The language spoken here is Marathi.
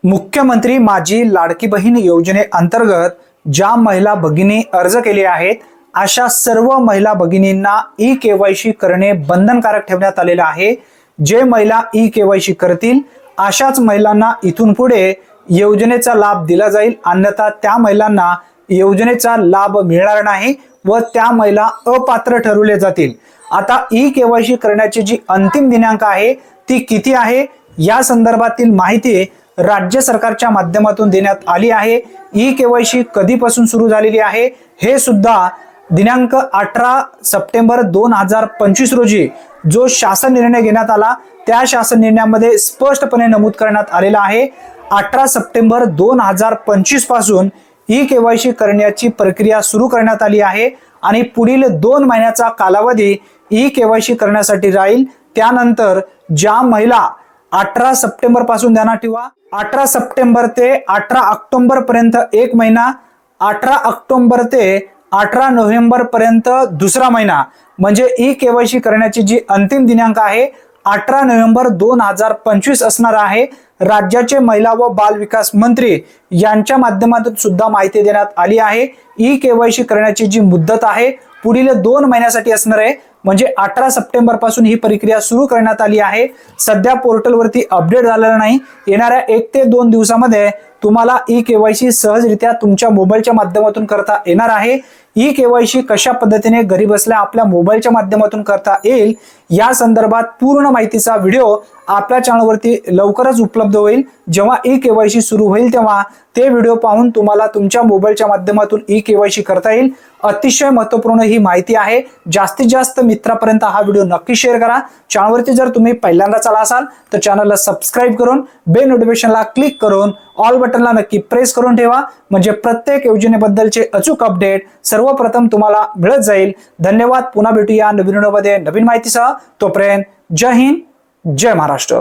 मुख्यमंत्री माझी लाडकी बहीण योजनेअंतर्गत ज्या महिला भगिनी अर्ज केले आहेत अशा सर्व महिला भगिनींना ई-केवायसी करणे बंधनकारक ठेवण्यात आलेले आहे। जे महिला ई-केवायसी करतील अशाच महिलांना इथून पुढे योजनेचा लाभ दिला जाईल, अन्यथा त्या महिलांना योजनेचा लाभ मिळणार नाही व त्या महिला अपात्र ठरवले जातील। आता ई-केवायसी करण्याची जी अंतिम दिनांक आहे ती किती आहे या संदर्भातील माहिती राज्य सरकारच्या माध्यमातून देण्यात आली आहे। ई-केवायसी कधीपासून सुरू झालेली आहे हे सुद्धा दिनांक 18 सप्टेंबर 2025 रोजी जो शासन निर्णय घेण्यात आला त्या शासन निर्णयामध्ये स्पष्टपणे नमूद करण्यात आलेला आहे। 18 सप्टेंबर 2025 पासून ई-केवायसी करण्याची प्रक्रिया सुरू करण्यात आली आहे आणि पुढील 2 महिन्याचा कालावधी ई-केवायसी करण्यासाठी राहील। त्यानंतर ज्या महिला 18 सप्टेंबर पासून ध्यानात ठेवा, 18 सप्टेंबर ते 18 ऑक्टोबर पर्यंत एक महिना, 18 ऑक्टोबर ते 18 नोव्हेंबर पर्यंत दुसरा महिना, म्हणजे ई-केवायसी करण्याची जी अंतिम दिनांक आहे 18 नोव्हेंबर 2025 असणार आहे। राज्याचे महिला व बाल विकास मंत्री यांच्या माध्यमातून सुद्धा माहिती देण्यात आली आहे। ई-केवायसी करण्याची जी मुदत आहे पुढील 2 महिन्यासाठी असणार आहे, म्हणजे 18 सप्टेंबर पासून ही प्रक्रिया सुरू करण्यात आली आहे। सध्या पोर्टलवरती अपडेट झालेला नाही, येणाऱ्या 1 ते 2 दिवसामध्ये तुम्हाला ई-केवायसी सहजरित्या तुमच्या मोबाईलच्या माध्यमातून करता येणार आहे। ई-केवायसी कशा पद्धतीने घरी बसल्या आपल्या मोबाईलच्या माध्यमातून करता येईल या संदर्भात पूर्ण माहितीचा व्हिडिओ आपल्या चॅनलवरती लवकरच उपलब्ध होईल। जेव्हा ई-केवायसी सुरू होईल तेव्हा ते व्हिडिओ पाहून तुम्हाला तुमच्या मोबाईलच्या माध्यमातून ई-केवायसी करता येईल। अतिशय महत्त्वपूर्ण ही माहिती आहे। जास्तीत जास्त मित्रांपर्यंत हा व्हिडिओ नक्की शेअर करा। चॅनलवरती जर तुम्ही पहिल्यांदाच आला असाल तर चॅनलला सबस्क्राइब करून बेल नोटिफिकेशनला क्लिक करून ऑल बटनला नक्की प्रेस करून ठेवा, म्हणजे प्रत्येक योजनेबद्दलचे अचूक अपडेट सर्वप्रथम तुम्हाला मिळत जाईल। धन्यवाद। पुन्हा भेटूया नवीन व्हिडिओमध्ये नवीन माहितीसह। तोपर्यंत जय हिंद, जय महाराष्ट्र।